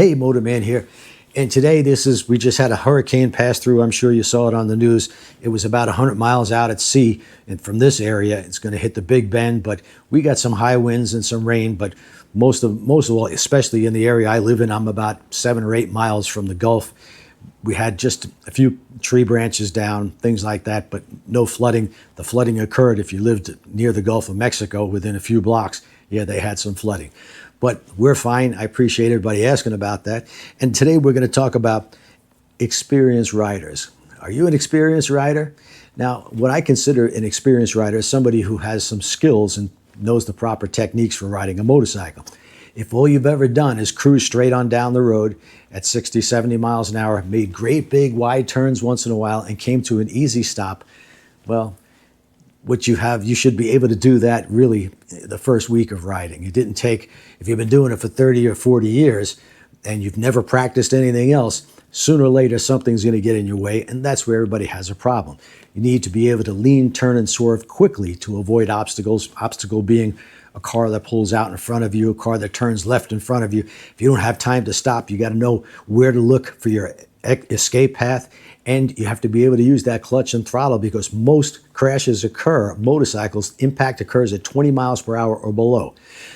Hey, Motorman here. And today we just had a hurricane pass through. I'm sure you saw it on the news. It was about 100 miles out at sea. And from this area, it's going to hit the Big Bend. But we got some high winds and some rain. But most of all, especially in the area I live in, I'm about 7 or 8 miles from the Gulf. We had just a few tree branches down, things like that, but no flooding. The flooding occurred if you lived near the Gulf of Mexico within a few blocks. Yeah, they had some flooding. But we're fine. I appreciate everybody asking about that. And today we're going to talk about experienced riders. Are you an experienced rider? Now, what I consider an experienced rider is somebody who has some skills and knows the proper techniques for riding a motorcycle. If all you've ever done is cruise straight on down the road at 60, 70 miles an hour, made great big wide turns once in a while, and came to an easy stop, well, you should be able to do that really the first week of riding. It didn't take, if you've been doing it for 30 or 40 years and you've never practiced anything else, sooner or later something's going to get in your way, and that's where everybody has a problem. You need to be able to lean, turn, and swerve quickly to avoid obstacles, obstacle being a car that pulls out in front of you, a car that turns left in front of you. If you don't have time to stop, you got to know where to look for your escape path, and you have to be able to use that clutch and throttle, because most crashes occur, motorcycles, impact occurs at 20 miles per hour or below.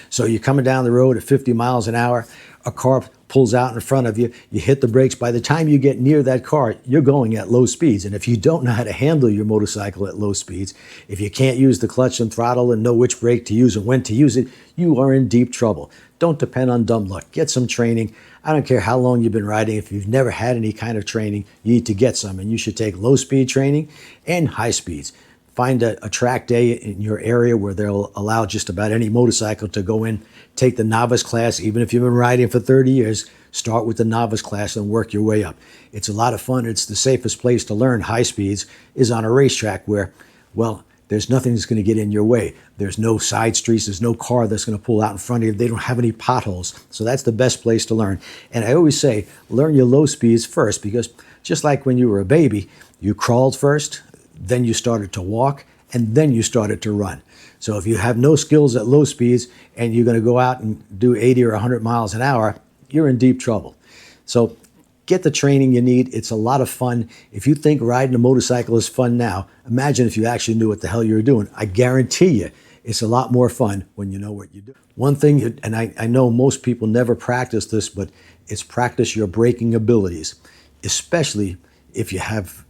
So you're coming down the road at 50 miles an hour, a car pulls out in front of you, you hit the brakes. By the time you get near that car, you're going at low speeds. And if you don't know how to handle your motorcycle at low speeds, if you can't use the clutch and throttle and know which brake to use and when to use it, you are in deep trouble. Don't depend on dumb luck. Get some training. I don't care how long you've been riding. If you've never had any kind of training, you need to get some. And you should take low speed training and high speeds. Find a track day in your area where they'll allow just about any motorcycle to go in, take the novice class. Even if you've been riding for 30 years, start with the novice class and work your way up. It's a lot of fun. It's the safest place to learn high speeds is on a racetrack where, well, there's nothing that's going to get in your way. There's no side streets. There's no car that's going to pull out in front of you. They don't have any potholes. So that's the best place to learn. And I always say, learn your low speeds first, because just like when you were a baby, you crawled first, then you started to walk, and then you started to run. So if you have no skills at low speeds and you're going to go out and do 80 or 100 miles an hour, you're in deep trouble. So get the training you need. It's a lot of fun. If you think riding a motorcycle is fun now, imagine if you actually knew what the hell you were doing. I guarantee you it's a lot more fun when you know what you do. One thing, and I know most people never practice this, but it's practice your braking abilities, especially if you have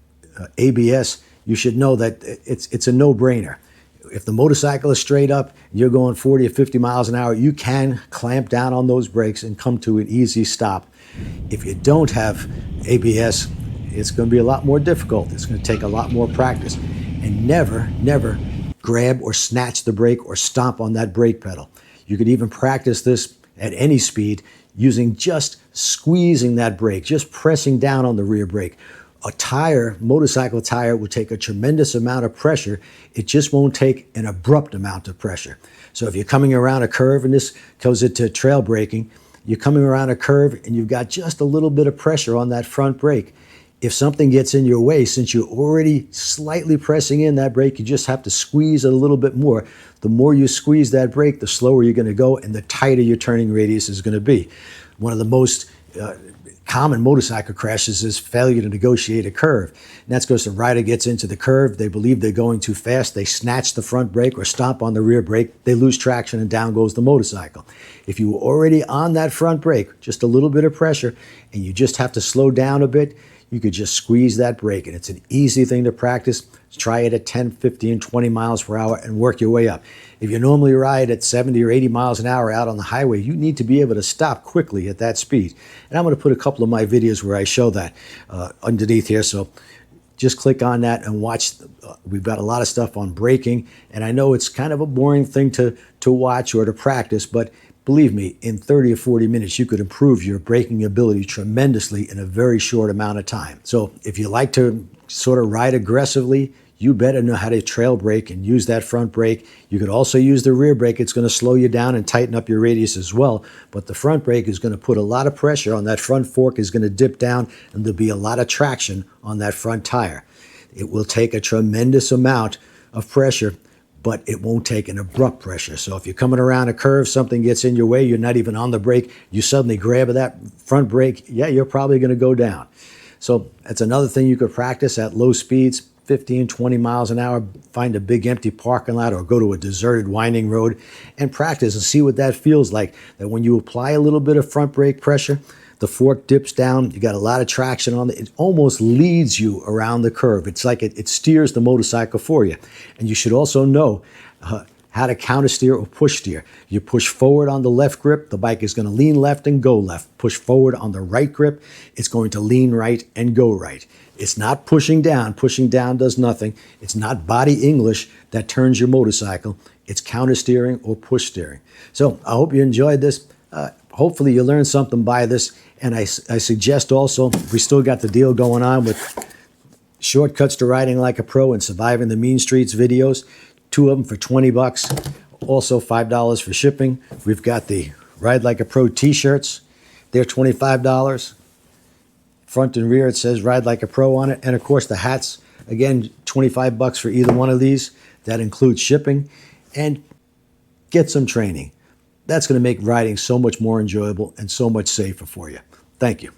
ABS. You should know that it's a no-brainer. If the motorcycle is straight up, you're going 40 or 50 miles an hour, you can clamp down on those brakes and come to an easy stop. If you don't have ABS, it's going to be a lot more difficult. It's going to take a lot more practice. And never grab or snatch the brake or stomp on that brake pedal. You could even practice this at any speed using just squeezing that brake, just pressing down on the rear brake. A motorcycle tire will take a tremendous amount of pressure. It just won't take an abrupt amount of pressure. So if you're coming around a curve, and this goes into trail braking, you're coming around a curve and you've got just a little bit of pressure on that front brake. If something gets in your way, since you're already slightly pressing in that brake, you just have to squeeze it a little bit more. The more you squeeze that brake, the slower you're going to go and the tighter your turning radius is going to be. One of the most common motorcycle crashes is failure to negotiate a curve. And that's because the rider gets into the curve, they believe they're going too fast, they snatch the front brake or stomp on the rear brake, they lose traction and down goes the motorcycle. If you were already on that front brake, just a little bit of pressure, and you just have to slow down a bit, you could just squeeze that brake. And it's an easy thing to practice. Try it at 10, 15, 20 miles per hour and work your way up. If you normally ride at 70 or 80 miles an hour out on the highway, you need to be able to stop quickly at that speed. And I'm going to put a couple of my videos where I show that underneath here. So just click on that and watch. We've got a lot of stuff on braking. And I know it's kind of a boring thing to watch or to practice, but believe me, in 30 or 40 minutes, you could improve your braking ability tremendously in a very short amount of time. So if you like to sort of ride aggressively, you better know how to trail brake and use that front brake. You could also use the rear brake. It's going to slow you down and tighten up your radius as well. But the front brake is going to put a lot of pressure on that front fork, is going to dip down, and there'll be a lot of traction on that front tire. It will take a tremendous amount of pressure, but it won't take an abrupt pressure. So if you're coming around a curve, something gets in your way, you're not even on the brake, you suddenly grab that front brake, yeah, you're probably going to go down. So that's another thing you could practice at low speeds, 15, 20 miles an hour. Find a big empty parking lot or go to a deserted winding road and practice and see what that feels like. That when you apply a little bit of front brake pressure, the fork dips down, you got a lot of traction on it. It almost leads you around the curve. It's like it steers the motorcycle for you. And you should also know how to counter steer or push steer. You push forward on the left grip, the bike is going to lean left and go left. Push forward on the right grip, it's going to lean right and go right. It's not pushing down. Pushing down does nothing. It's not body English that turns your motorcycle. It's counter steering or push steering. So I hope you enjoyed this. Hopefully you learned something by this. And I suggest also, we still got the deal going on with Shortcuts to Riding Like a Pro and Surviving the Mean Streets videos. 2 of them for 20 bucks. Also $5 for shipping. We've got the Ride Like a Pro t-shirts. They're $25. Front and rear, it says Ride Like a Pro on it. And of course the hats, again, 25 bucks for either one of these. That includes shipping. And get some training. That's going to make riding so much more enjoyable and so much safer for you. Thank you.